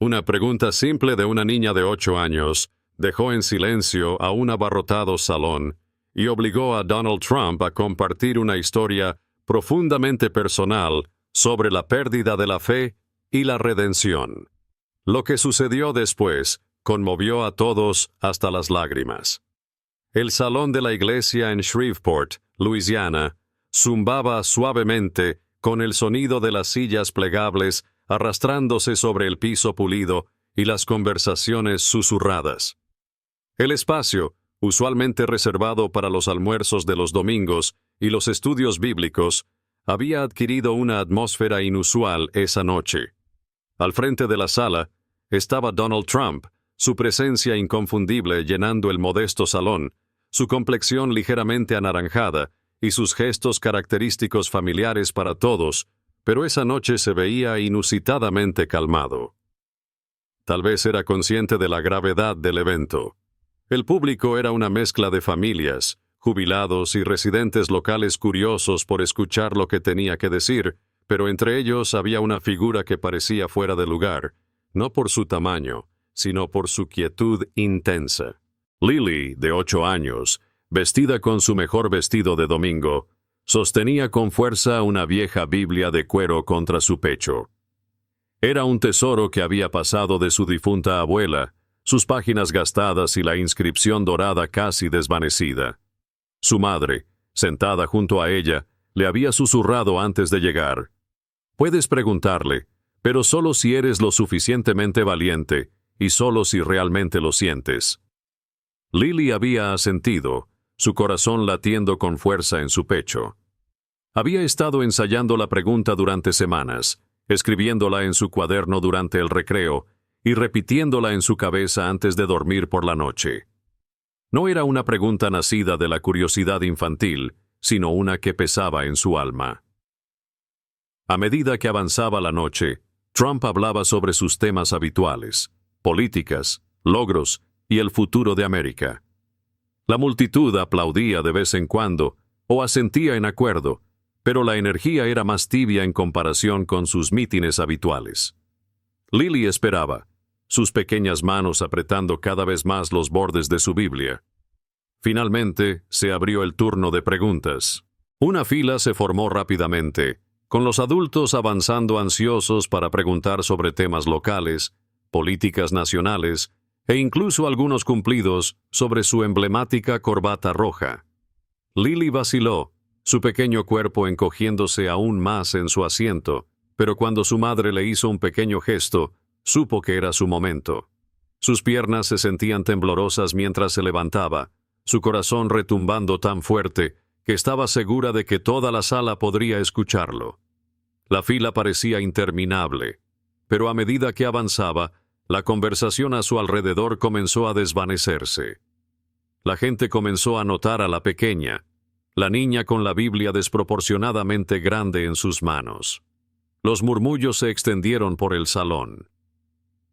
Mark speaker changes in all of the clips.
Speaker 1: Una pregunta simple de una niña de 8 años dejó en silencio a un abarrotado salón y obligó a Donald Trump a compartir una historia profundamente personal sobre la pérdida de la fe y la redención. Lo que sucedió después conmovió a todos hasta las lágrimas. El salón de la iglesia en Shreveport, Luisiana, zumbaba suavemente con el sonido de las sillas plegables arrastrándose sobre el piso pulido y las conversaciones susurradas. El espacio, usualmente reservado para los almuerzos de los domingos y los estudios bíblicos, había adquirido una atmósfera inusual esa noche. Al frente de la sala estaba Donald Trump, su presencia inconfundible llenando el modesto salón, su complexión ligeramente anaranjada y sus gestos característicos familiares para todos, pero esa noche se veía inusitadamente calmado. Tal vez era consciente de la gravedad del evento. El público era una mezcla de familias, jubilados y residentes locales curiosos por escuchar lo que tenía que decir, pero entre ellos había una figura que parecía fuera de lugar, no por su tamaño, sino por su quietud intensa. Lily, de 8 años, vestida con su mejor vestido de domingo, sostenía con fuerza una vieja Biblia de cuero contra su pecho. Era un tesoro que había pasado de su difunta abuela, sus páginas gastadas y la inscripción dorada casi desvanecida. Su madre, sentada junto a ella, le había susurrado antes de llegar: «Puedes preguntarle, pero solo si eres lo suficientemente valiente y solo si realmente lo sientes». Lily había asentido, su corazón latiendo con fuerza en su pecho. Había estado ensayando la pregunta durante semanas, escribiéndola en su cuaderno durante el recreo y repitiéndola en su cabeza antes de dormir por la noche. No era una pregunta nacida de la curiosidad infantil, sino una que pesaba en su alma. A medida que avanzaba la noche, Trump hablaba sobre sus temas habituales: políticas, logros y el futuro de América. La multitud aplaudía de vez en cuando o asentía en acuerdo, pero la energía era más tibia en comparación con sus mítines habituales. Lily esperaba, sus pequeñas manos apretando cada vez más los bordes de su Biblia. Finalmente, se abrió el turno de preguntas. Una fila se formó rápidamente, con los adultos avanzando ansiosos para preguntar sobre temas locales, políticas nacionales e incluso algunos cumplidos sobre su emblemática corbata roja. Lily vaciló, su pequeño cuerpo encogiéndose aún más en su asiento, pero cuando su madre le hizo un pequeño gesto, supo que era su momento. Sus piernas se sentían temblorosas mientras se levantaba, su corazón retumbando tan fuerte que estaba segura de que toda la sala podría escucharlo. La fila parecía interminable, pero a medida que avanzaba, la conversación a su alrededor comenzó a desvanecerse. La gente comenzó a notar a la pequeña, la niña con la Biblia desproporcionadamente grande en sus manos. Los murmullos se extendieron por el salón.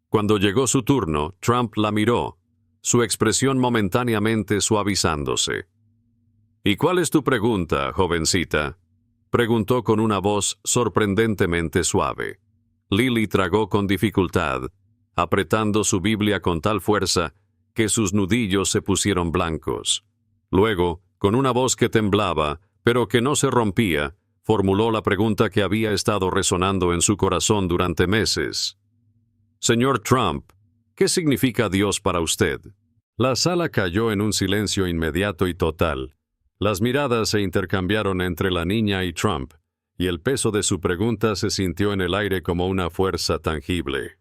Speaker 1: Cuando llegó su turno, Trump la miró, su expresión momentáneamente suavizándose. «¿Y cuál es tu pregunta, jovencita?», preguntó con una voz sorprendentemente suave. Lily tragó con dificultad, apretando su Biblia con tal fuerza que sus nudillos se pusieron blancos. Luego, con una voz que temblaba, pero que no se rompía, formuló la pregunta que había estado resonando en su corazón durante meses. «Señor Trump, ¿qué significa Dios para usted?». La sala cayó en un silencio inmediato y total. Las miradas se intercambiaron entre la niña y Trump, y el peso de su pregunta se sintió en el aire como una fuerza tangible.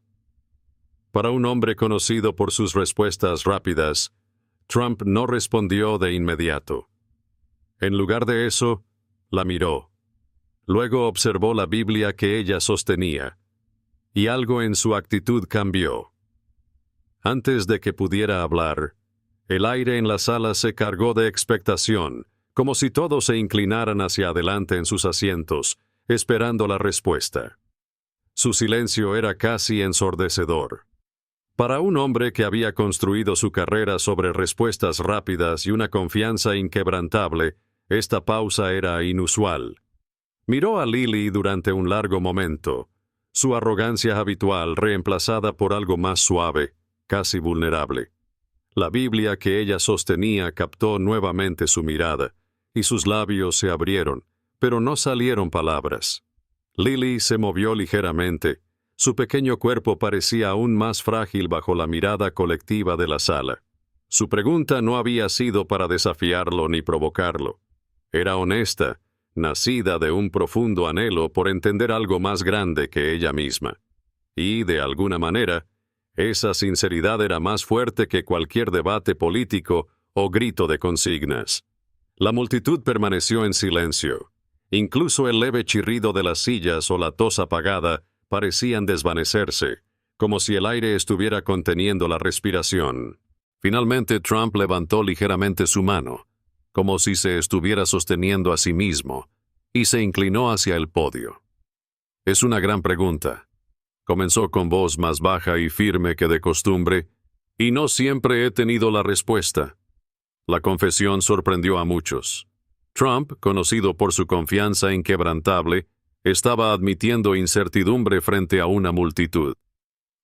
Speaker 1: Para un hombre conocido por sus respuestas rápidas, Trump no respondió de inmediato. En lugar de eso, la miró. Luego observó la Biblia que ella sostenía, y algo en su actitud cambió. Antes de que pudiera hablar, el aire en la sala se cargó de expectación, como si todos se inclinaran hacia adelante en sus asientos, esperando la respuesta. Su silencio era casi ensordecedor. Para un hombre que había construido su carrera sobre respuestas rápidas y una confianza inquebrantable, esta pausa era inusual. Miró a Lily durante un largo momento, su arrogancia habitual reemplazada por algo más suave, casi vulnerable. La Biblia que ella sostenía captó nuevamente su mirada, y sus labios se abrieron, pero no salieron palabras. Lily se movió ligeramente. Su pequeño cuerpo parecía aún más frágil bajo la mirada colectiva de la sala. Su pregunta no había sido para desafiarlo ni provocarlo. Era honesta, nacida de un profundo anhelo por entender algo más grande que ella misma. Y, de alguna manera, esa sinceridad era más fuerte que cualquier debate político o grito de consignas. La multitud permaneció en silencio. Incluso el leve chirrido de las sillas o la tos apagada parecían desvanecerse, como si el aire estuviera conteniendo la respiración. Finalmente Trump levantó ligeramente su mano, como si se estuviera sosteniendo a sí mismo, y se inclinó hacia el podio. «Es una gran pregunta», comenzó con voz más baja y firme que de costumbre, «y no siempre he tenido la respuesta». La confesión sorprendió a muchos. Trump, conocido por su confianza inquebrantable, estaba admitiendo incertidumbre frente a una multitud.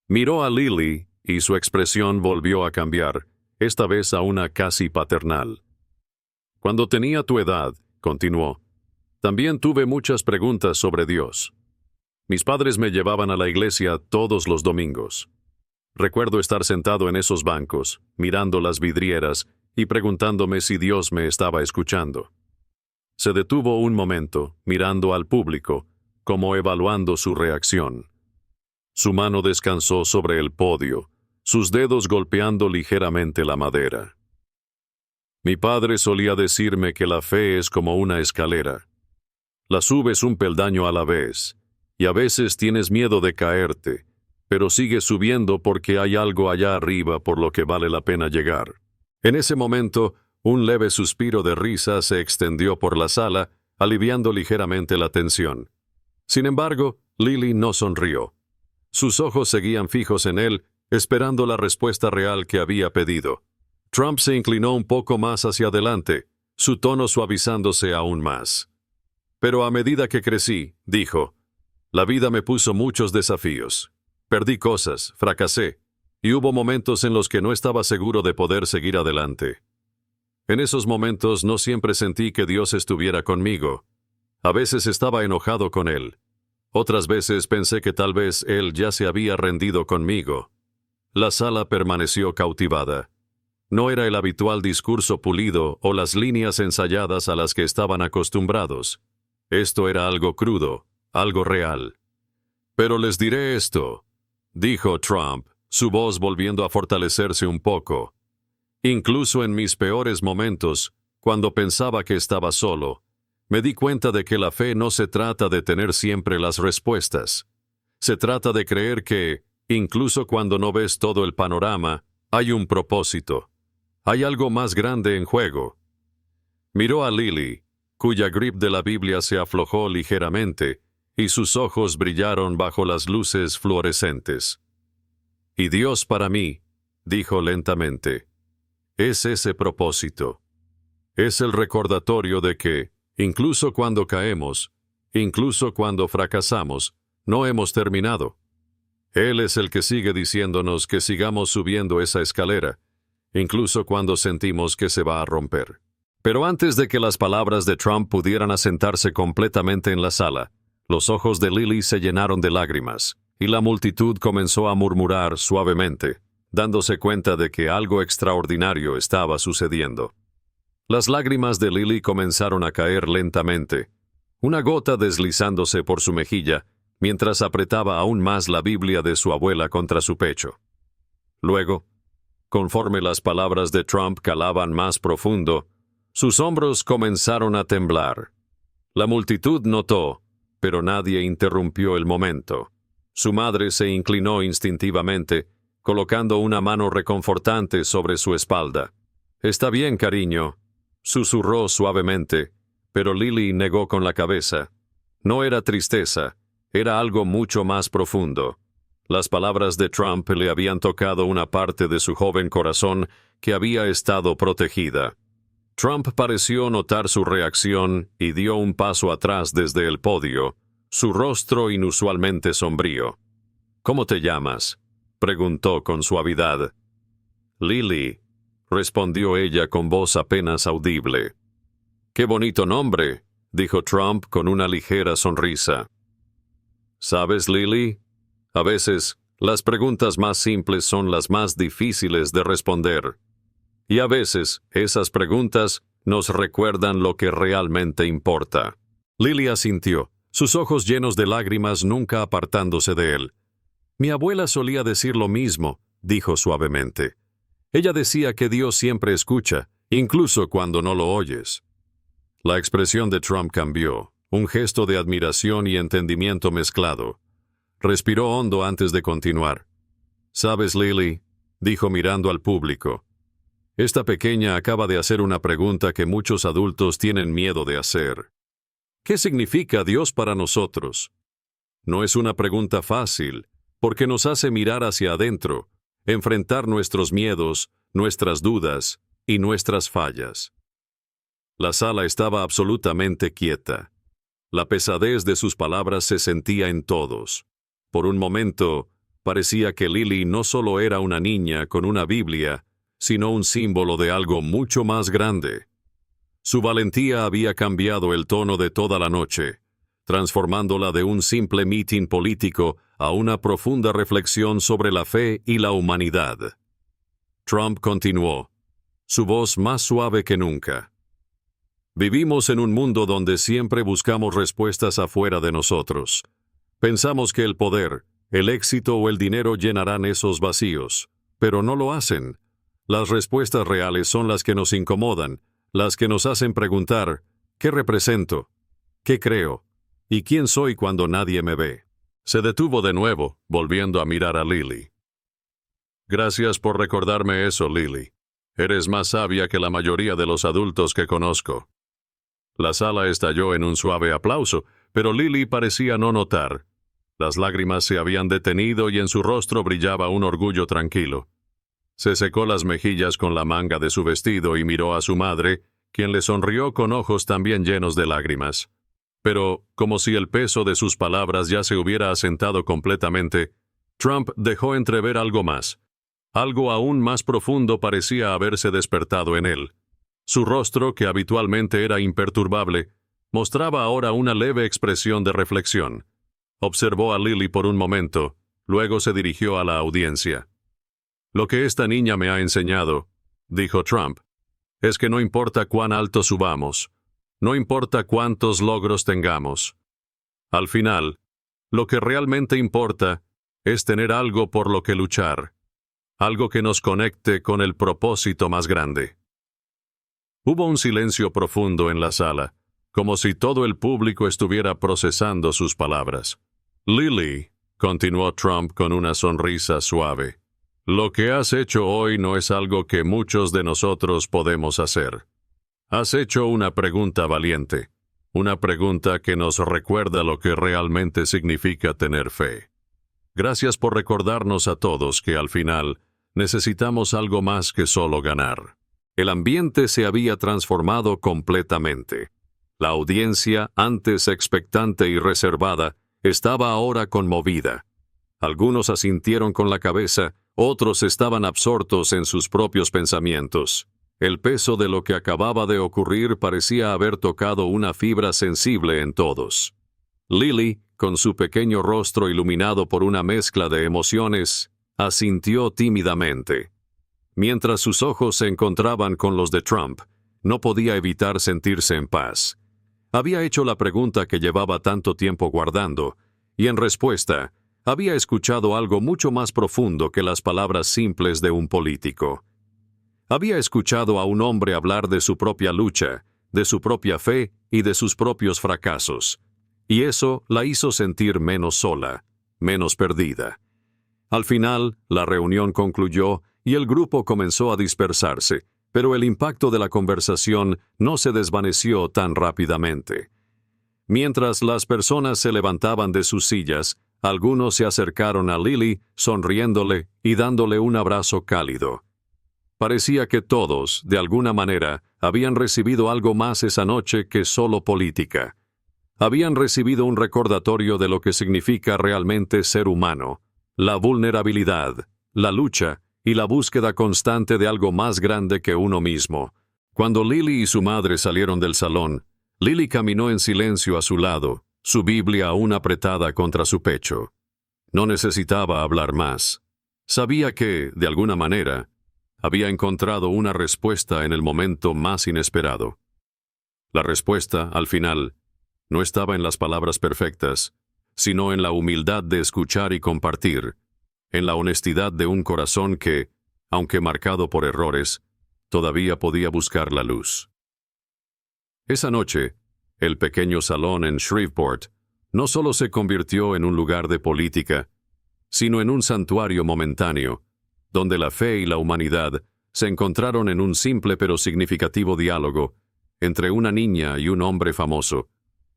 Speaker 1: Miró a Lily y su expresión volvió a cambiar, esta vez a una casi paternal. «Cuando tenía tu edad», continuó, «también tuve muchas preguntas sobre Dios. Mis padres me llevaban a la iglesia todos los domingos. Recuerdo estar sentado en esos bancos, mirando las vidrieras y preguntándome si Dios me estaba escuchando». Se detuvo un momento, mirando al público, como evaluando su reacción. Su mano descansó sobre el podio, sus dedos golpeando ligeramente la madera. «Mi padre solía decirme que la fe es como una escalera. La subes un peldaño a la vez, y a veces tienes miedo de caerte, pero sigues subiendo porque hay algo allá arriba por lo que vale la pena llegar». En ese momento, un leve suspiro de risa se extendió por la sala, aliviando ligeramente la tensión. Sin embargo, Lily no sonrió. Sus ojos seguían fijos en él, esperando la respuesta real que había pedido. Trump se inclinó un poco más hacia adelante, su tono suavizándose aún más. «Pero a medida que crecí», dijo, «la vida me puso muchos desafíos. Perdí cosas, fracasé, y hubo momentos en los que no estaba seguro de poder seguir adelante. En esos momentos no siempre sentí que Dios estuviera conmigo. A veces estaba enojado con Él. Otras veces pensé que tal vez Él ya se había rendido conmigo». La sala permaneció cautivada. No era el habitual discurso pulido o las líneas ensayadas a las que estaban acostumbrados. Esto era algo crudo, algo real. «Pero les diré esto», dijo Trump, su voz volviendo a fortalecerse un poco. «Incluso en mis peores momentos, cuando pensaba que estaba solo, me di cuenta de que la fe no se trata de tener siempre las respuestas. Se trata de creer que, incluso cuando no ves todo el panorama, hay un propósito. Hay algo más grande en juego». Miró a Lily, cuya grip de la Biblia se aflojó ligeramente, y sus ojos brillaron bajo las luces fluorescentes. «Y Dios para mí», dijo lentamente, «es ese propósito. Es el recordatorio de que, incluso cuando caemos, incluso cuando fracasamos, no hemos terminado. Él es el que sigue diciéndonos que sigamos subiendo esa escalera, incluso cuando sentimos que se va a romper». Pero antes de que las palabras de Trump pudieran asentarse completamente en la sala, los ojos de Lily se llenaron de lágrimas, y la multitud comenzó a murmurar suavemente, dándose cuenta de que algo extraordinario estaba sucediendo. Las lágrimas de Lily comenzaron a caer lentamente, una gota deslizándose por su mejilla, mientras apretaba aún más la Biblia de su abuela contra su pecho. Luego, conforme las palabras de Trump calaban más profundo, sus hombros comenzaron a temblar. La multitud notó, pero nadie interrumpió el momento. Su madre se inclinó instintivamente, colocando una mano reconfortante sobre su espalda. «Está bien, cariño», susurró suavemente, pero Lily negó con la cabeza. No era tristeza, era algo mucho más profundo. Las palabras de Trump le habían tocado una parte de su joven corazón que había estado protegida. Trump pareció notar su reacción y dio un paso atrás desde el podio, su rostro inusualmente sombrío. «¿Cómo te llamas?», preguntó con suavidad. «Lily», respondió ella con voz apenas audible. «Qué bonito nombre», dijo Trump con una ligera sonrisa. «¿Sabes, Lily? A veces, las preguntas más simples son las más difíciles de responder. Y a veces, esas preguntas nos recuerdan lo que realmente importa». Lily asintió, sus ojos llenos de lágrimas nunca apartándose de él. «Mi abuela solía decir lo mismo», dijo suavemente. «Ella decía que Dios siempre escucha, incluso cuando no lo oyes». La expresión de Trump cambió, un gesto de admiración y entendimiento mezclado. Respiró hondo antes de continuar. «¿Sabes, Lily?», dijo mirando al público. «Esta pequeña acaba de hacer una pregunta que muchos adultos tienen miedo de hacer. ¿Qué significa Dios para nosotros? No es una pregunta fácil, porque nos hace mirar hacia adentro, enfrentar nuestros miedos, nuestras dudas y nuestras fallas». La sala estaba absolutamente quieta. La pesadez de sus palabras se sentía en todos. Por un momento, parecía que Lily no solo era una niña con una Biblia, sino un símbolo de algo mucho más grande. Su valentía había cambiado el tono de toda la noche, transformándola de un simple mitin político a una profunda reflexión sobre la fe y la humanidad. Trump continuó, su voz más suave que nunca. «Vivimos en un mundo donde siempre buscamos respuestas afuera de nosotros. Pensamos que el poder, el éxito o el dinero llenarán esos vacíos, pero no lo hacen. Las respuestas reales son las que nos incomodan, las que nos hacen preguntar, ¿qué represento? ¿Qué creo? ¿Y quién soy cuando nadie me ve?» Se detuvo de nuevo, volviendo a mirar a Lily. «Gracias por recordarme eso, Lily. Eres más sabia que la mayoría de los adultos que conozco». La sala estalló en un suave aplauso, pero Lily parecía no notar. Las lágrimas se habían detenido y en su rostro brillaba un orgullo tranquilo. Se secó las mejillas con la manga de su vestido y miró a su madre, quien le sonrió con ojos también llenos de lágrimas. Pero, como si el peso de sus palabras ya se hubiera asentado completamente, Trump dejó entrever algo más. Algo aún más profundo parecía haberse despertado en él. Su rostro, que habitualmente era imperturbable, mostraba ahora una leve expresión de reflexión. Observó a Lily por un momento, luego se dirigió a la audiencia. «Lo que esta niña me ha enseñado», dijo Trump, «es que no importa cuán alto subamos, no importa cuántos logros tengamos. Al final, lo que realmente importa es tener algo por lo que luchar, algo que nos conecte con el propósito más grande». Hubo un silencio profundo en la sala, como si todo el público estuviera procesando sus palabras. «Lily», continuó Trump con una sonrisa suave, «lo que has hecho hoy no es algo que muchos de nosotros podemos hacer. Has hecho una pregunta valiente, una pregunta que nos recuerda lo que realmente significa tener fe. Gracias por recordarnos a todos que al final necesitamos algo más que solo ganar». El ambiente se había transformado completamente. La audiencia, antes expectante y reservada, estaba ahora conmovida. Algunos asintieron con la cabeza, otros estaban absortos en sus propios pensamientos. El peso de lo que acababa de ocurrir parecía haber tocado una fibra sensible en todos. Lily, con su pequeño rostro iluminado por una mezcla de emociones, asintió tímidamente. Mientras sus ojos se encontraban con los de Trump, no podía evitar sentirse en paz. Había hecho la pregunta que llevaba tanto tiempo guardando, y en respuesta, había escuchado algo mucho más profundo que las palabras simples de un político. Había escuchado a un hombre hablar de su propia lucha, de su propia fe y de sus propios fracasos, y eso la hizo sentir menos sola, menos perdida. Al final, la reunión concluyó y el grupo comenzó a dispersarse, pero el impacto de la conversación no se desvaneció tan rápidamente. Mientras las personas se levantaban de sus sillas, algunos se acercaron a Lily, sonriéndole y dándole un abrazo cálido. Parecía que todos, de alguna manera, habían recibido algo más esa noche que solo política. Habían recibido un recordatorio de lo que significa realmente ser humano, la vulnerabilidad, la lucha y la búsqueda constante de algo más grande que uno mismo. Cuando Lily y su madre salieron del salón, Lily caminó en silencio a su lado, su Biblia aún apretada contra su pecho. No necesitaba hablar más. Sabía que, de alguna manera, había encontrado una respuesta en el momento más inesperado. La respuesta, al final, no estaba en las palabras perfectas, sino en la humildad de escuchar y compartir, en la honestidad de un corazón que, aunque marcado por errores, todavía podía buscar la luz. Esa noche, el pequeño salón en Shreveport no solo se convirtió en un lugar de política, sino en un santuario momentáneo, donde la fe y la humanidad se encontraron en un simple pero significativo diálogo entre una niña y un hombre famoso,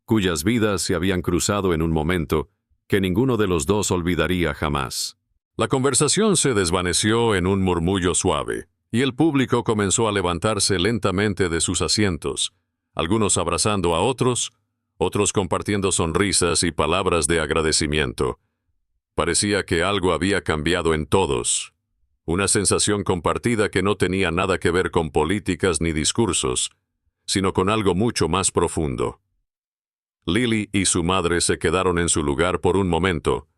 Speaker 1: cuyas vidas se habían cruzado en un momento que ninguno de los dos olvidaría jamás. La conversación se desvaneció en un murmullo suave, y el público comenzó a levantarse lentamente de sus asientos, algunos abrazando a otros, otros compartiendo sonrisas y palabras de agradecimiento. Parecía que algo había cambiado en todos, una sensación compartida que no tenía nada que ver con políticas ni discursos, sino con algo mucho más profundo. Lily y su madre se quedaron en su lugar por un momento,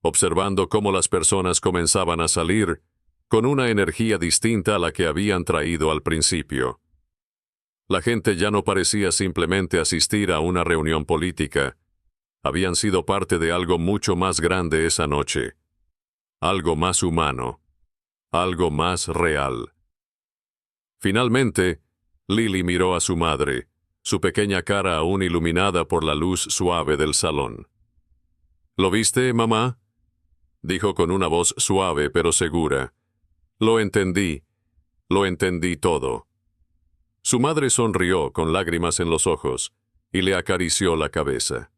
Speaker 1: observando cómo las personas comenzaban a salir con una energía distinta a la que habían traído al principio. La gente ya no parecía simplemente asistir a una reunión política. Habían sido parte de algo mucho más grande esa noche. Algo más humano. Algo más real. Finalmente, Lily miró a su madre, su pequeña cara aún iluminada por la luz suave del salón. ¿Lo viste, mamá?, dijo con una voz suave pero segura. Lo entendí todo. Su madre sonrió con lágrimas en los ojos y le acarició la cabeza.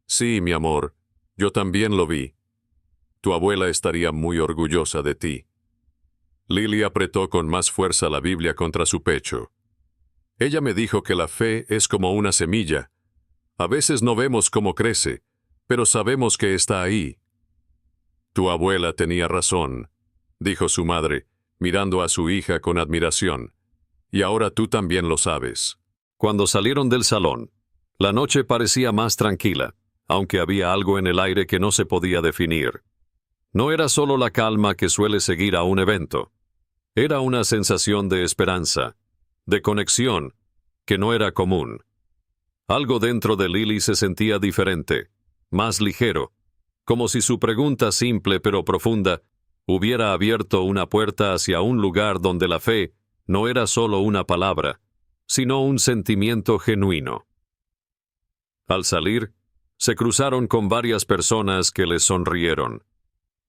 Speaker 1: Sí, mi amor, yo también lo vi. Tu abuela estaría muy orgullosa de ti. Lily apretó con más fuerza la Biblia contra su pecho. Ella me dijo que la fe es como una semilla. A veces no vemos cómo crece, pero sabemos que está ahí. Tu abuela tenía razón, dijo su madre, mirando a su hija con admiración. Y ahora tú también lo sabes. Cuando salieron del salón, la noche parecía más tranquila, aunque había algo en el aire que no se podía definir. No era solo la calma que suele seguir a un evento. Era una sensación de esperanza, de conexión, que no era común. Algo dentro de Lily se sentía diferente, más ligero, como si su pregunta simple pero profunda hubiera abierto una puerta hacia un lugar donde la fe no era solo una palabra, sino un sentimiento genuino. Al salir, se cruzaron con varias personas que les sonrieron.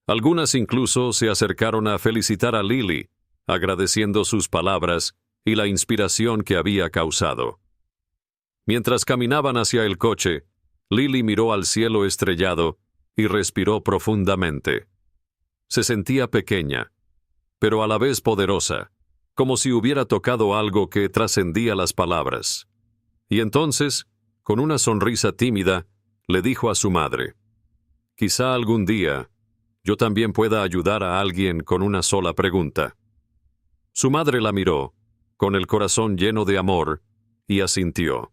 Speaker 1: Algunas incluso se acercaron a felicitar a Lily, agradeciendo sus palabras y la inspiración que había causado. Mientras caminaban hacia el coche, Lily miró al cielo estrellado y respiró profundamente. Se sentía pequeña, pero a la vez poderosa, como si hubiera tocado algo que trascendía las palabras. Y entonces, con una sonrisa tímida, le dijo a su madre: «Quizá algún día yo también pueda ayudar a alguien con una sola pregunta». Su madre la miró, con el corazón lleno de amor, y asintió.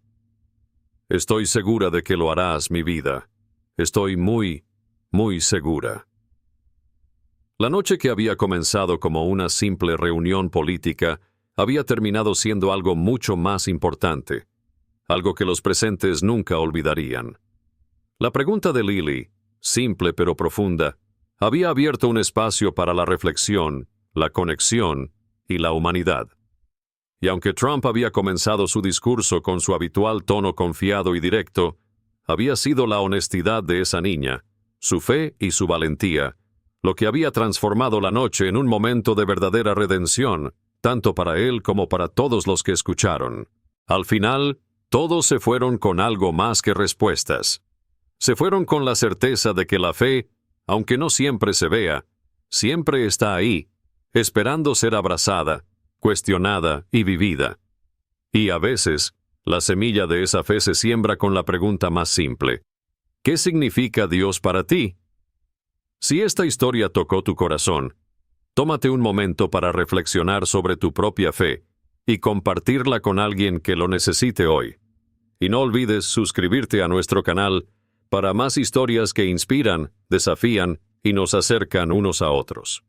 Speaker 1: «Estoy segura de que lo harás, mi vida. Estoy muy, muy segura». La noche que había comenzado como una simple reunión política había terminado siendo algo mucho más importante, algo que los presentes nunca olvidarían. La pregunta de Lily, simple pero profunda, había abierto un espacio para la reflexión, la conexión y la humanidad. Y aunque Trump había comenzado su discurso con su habitual tono confiado y directo, había sido la honestidad de esa niña, su fe y su valentía, lo que había transformado la noche en un momento de verdadera redención, tanto para él como para todos los que escucharon. Al final, todos se fueron con algo más que respuestas. Se fueron con la certeza de que la fe, aunque no siempre se vea, siempre está ahí, esperando ser abrazada, cuestionada y vivida. Y a veces, La semilla de esa fe se siembra con la pregunta más simple: ¿qué significa Dios para ti? Si esta historia tocó tu corazón, tómate un momento para reflexionar sobre tu propia fe y compartirla con alguien que lo necesite hoy. Y no olvides suscribirte a nuestro canal para más historias que inspiran, desafían y nos acercan unos a otros.